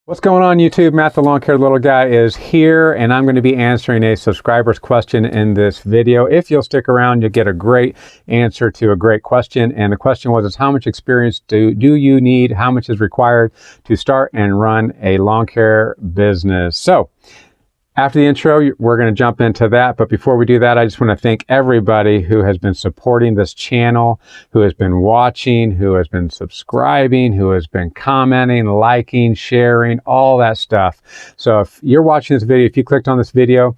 What's going on YouTube? Matt the Lawn Care Little Guy is here, and I'm going to be answering a subscriber's question in this video. If you'll stick around, you'll get a great answer to a great question. And the question was, how much experience do you need? How much is required to start and run a lawn care business? So after the intro, we're going to jump into that. But before we do that, I just want to thank everybody who has been supporting this channel, who has been watching, who has been subscribing, who has been commenting, liking, sharing, all that stuff. So if you're watching this video, if you clicked on this video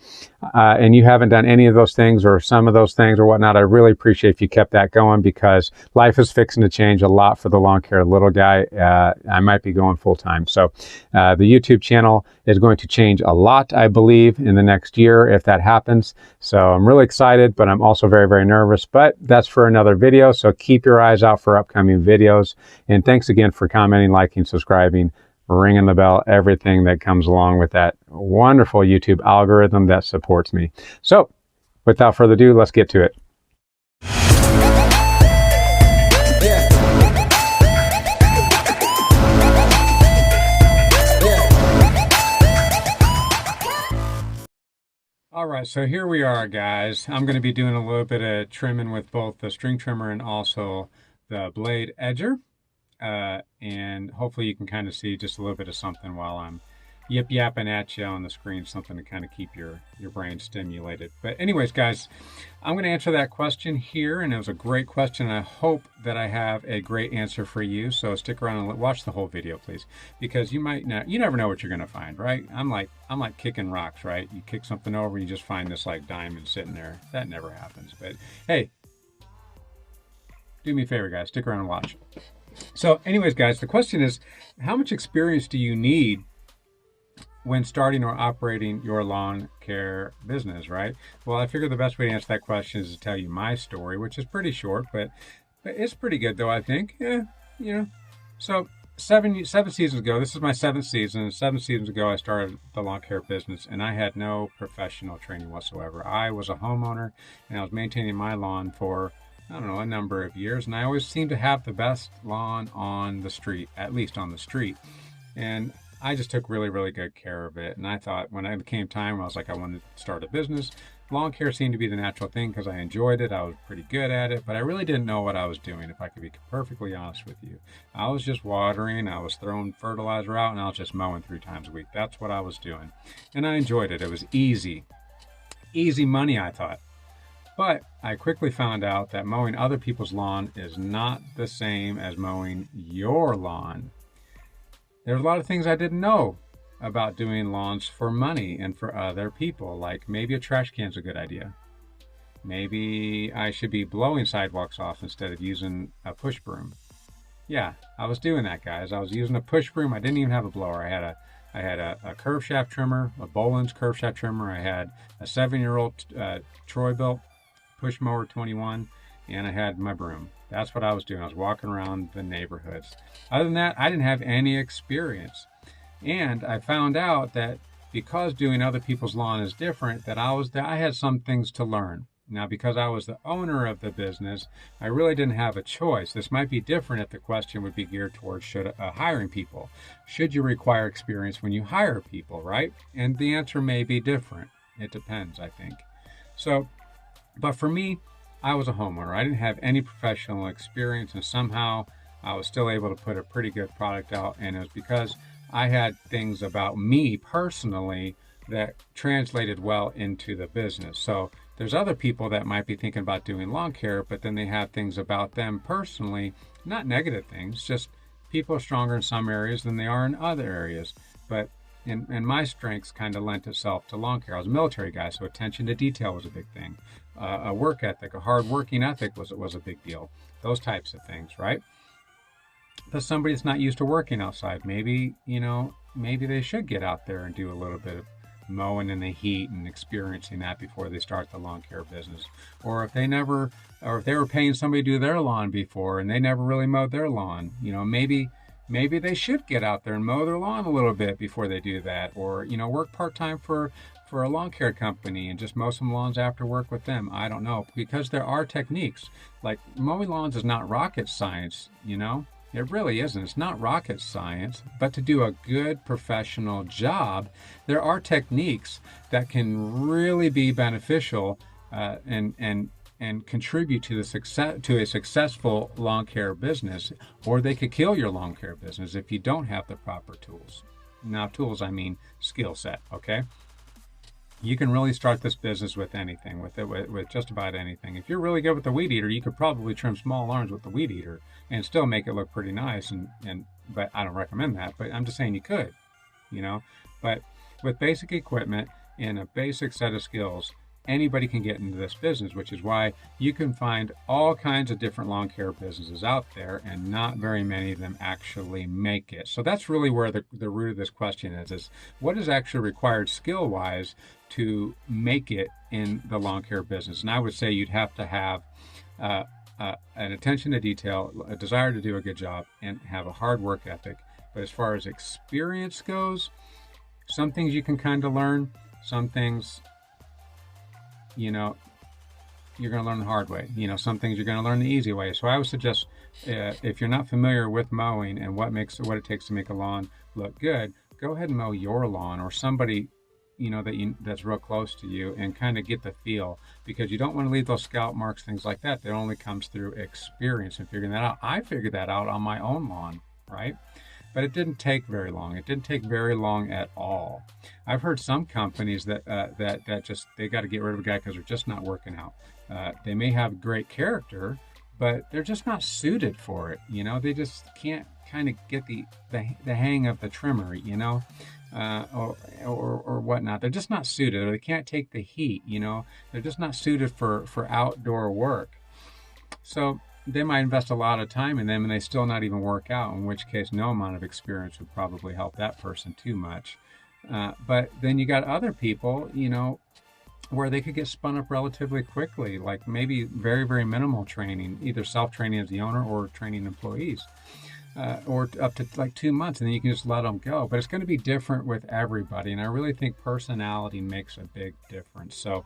and you haven't done any of those things or some of those things or whatnot, I really appreciate if you kept that going, because life is fixing to change a lot for the Lawn Care Little Guy. I might be going full time. So the YouTube channel is going to change a lot, I believe, in the next year if that happens. So I'm really excited, but I'm also very, very nervous. But that's for another video. So keep your eyes out for upcoming videos. And thanks again for commenting, liking, subscribing, ringing the bell, everything that comes along with that wonderful YouTube algorithm that supports me. So without further ado, let's get to it. All right, so here we are, guys. I'm going to be doing a little bit of trimming with both the string trimmer and also the blade edger. And hopefully you can kind of see just a little bit of something while I'm yapping at you on the screen, something to kind of keep your brain stimulated. But anyways, guys, I'm going to answer that question here, and it was a great question. I hope that I have a great answer for you. So stick around and watch the whole video, please, because you never know what you're going to find, right? I'm like kicking rocks, right? You kick something over, you just find this like diamond sitting there. That never happens. But hey, do me a favor, guys, stick around and watch. So anyways, guys, the question is, how much experience do you need when starting or operating your lawn care business, right? Well, I figure the best way to answer that question is to tell you my story, which is pretty short, but it's pretty good though, I think. Yeah, you know. So seven seasons ago, this is my 7th season. 7 seasons ago, I started the lawn care business, and I had no professional training whatsoever. I was a homeowner, and I was maintaining my lawn for, I don't know, a number of years, and I always seemed to have the best lawn on the street, at least on the street. And I just took really, really good care of it. And I thought when it came time, I was like, I wanted to start a business. Lawn care seemed to be the natural thing because I enjoyed it. I was pretty good at it, but I really didn't know what I was doing, if I could be perfectly honest with you. I was just watering, I was throwing fertilizer out, and I was just mowing 3 times a week. That's what I was doing. And I enjoyed it. It was easy. Easy money, I thought. But I quickly found out that mowing other people's lawn is not the same as mowing your lawn. There's a lot of things I didn't know about doing lawns for money and for other people. Like maybe a trash can's a good idea. Maybe I should be blowing sidewalks off instead of using a push broom. Yeah, I was doing that, guys. I was using a push broom. I didn't even have a blower. I had a curve shaft trimmer, a Boland's curve shaft trimmer. I had a 7-year-old Troy-Bilt push mower 21, and I had my broom. That's what I was doing. I was walking around the neighborhoods. Other than that, I didn't have any experience. And I found out that because doing other people's lawn is different, that I had some things to learn. Now, because I was the owner of the business, I really didn't have a choice. This might be different if the question would be geared towards hiring people. Should you require experience when you hire people, right? And the answer may be different. It depends, I think. So, but for me, I was a homeowner. I didn't have any professional experience, and somehow I was still able to put a pretty good product out. And it was because I had things about me personally that translated well into the business. So there's other people that might be thinking about doing lawn care, but then they have things about them personally, not negative things, just people are stronger in some areas than they are in other areas. But and my strengths kind of lent itself to lawn care. I was a military guy, so attention to detail was a big thing. A work ethic, a hard working ethic was a big deal. Those types of things, right? But somebody that's not used to working outside, maybe they should get out there and do a little bit of mowing in the heat and experiencing that before they start the lawn care business. Or if they were paying somebody to do their lawn before and they never really mowed their lawn, maybe they should get out there and mow their lawn a little bit before they do that. Or, work part-time for a lawn care company and just mow some lawns after work with them. I don't know, because there are techniques. Like mowing lawns is not rocket science, It really isn't. It's not rocket science, but to do a good professional job, there are techniques that can really be beneficial and contribute to the success to a successful lawn care business, or they could kill your lawn care business if you don't have the proper tools. Now, tools, I mean skill set. Okay. You can really start this business with anything, with just about anything. If you're really good with the weed eater, you could probably trim small lawns with the weed eater and still make it look pretty nice. But I don't recommend that. But I'm just saying you could, you know. But with basic equipment and a basic set of skills, anybody can get into this business, which is why you can find all kinds of different lawn care businesses out there, and not very many of them actually make it. So that's really where the root of this question is what is actually required skill-wise to make it in the lawn care business? And I would say you'd have to have an attention to detail, a desire to do a good job, and have a hard work ethic. But as far as experience goes, some things you can kind of learn, some things, you know, you're going to learn the hard way. You know, some things you're going to learn the easy way. So I would suggest if you're not familiar with mowing and what it takes to make a lawn look good, go ahead and mow your lawn, or somebody, you know, that's real close to you, and kind of get the feel, because you don't want to leave those scalp marks, things like that. That only comes through experience and figuring that out. I figured that out on my own lawn, right? But it didn't take very long. It didn't take very long at all. I've heard some companies that just, they got to get rid of a guy because they're just not working out. They may have great character, but they're just not suited for it. You know, they just can't kind of get the hang of the trimmer, you know, or whatnot. They're just not suited, or they can't take the heat. You know, they're just not suited for outdoor work. So they might invest a lot of time in them and they still not even work out, in which case no amount of experience would probably help that person too much. But then you got other people, you know, where they could get spun up relatively quickly, like maybe very, very minimal training, either self-training as the owner or training employees, or up to like 2 months, and then you can just let them go. But it's going to be different with everybody, and I really think personality makes a big difference. So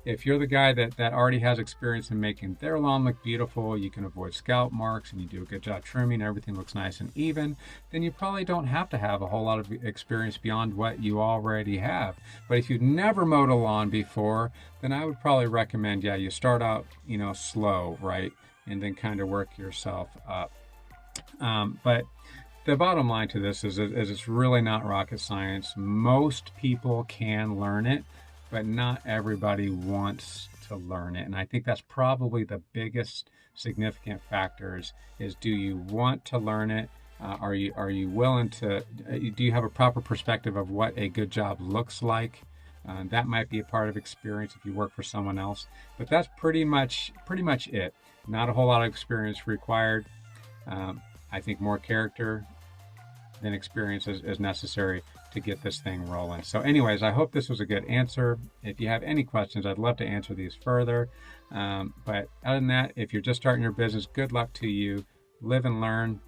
if you're the guy that already has experience in making their lawn look beautiful, you can avoid scalp marks, and you do a good job trimming, everything looks nice and even, then you probably don't have to have a whole lot of experience beyond what you already have. But if you've never mowed a lawn before, then I would probably recommend, yeah, you start out, you know, slow, right? And then kind of work yourself up. But the bottom line to this is it's really not rocket science. Most people can learn it, but not everybody wants to learn it. And I think that's probably the biggest significant factors is do you want to learn it? Are you willing to, do you have a proper perspective of what a good job looks like? That might be a part of experience if you work for someone else, but that's pretty much it. Not a whole lot of experience required. I think more character than experience is necessary to get this thing rolling. So anyways, I hope this was a good answer. If you have any questions, I'd love to answer these further. But other than that, if you're just starting your business, good luck to you. Live and learn.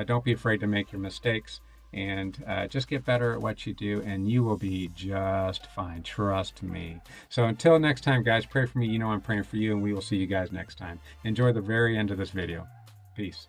Don't be afraid to make your mistakes, and just get better at what you do, and you will be just fine. Trust me. So until next time, guys, pray for me. You know I'm praying for you, and we will see you guys next time. Enjoy the very end of this video. Peace.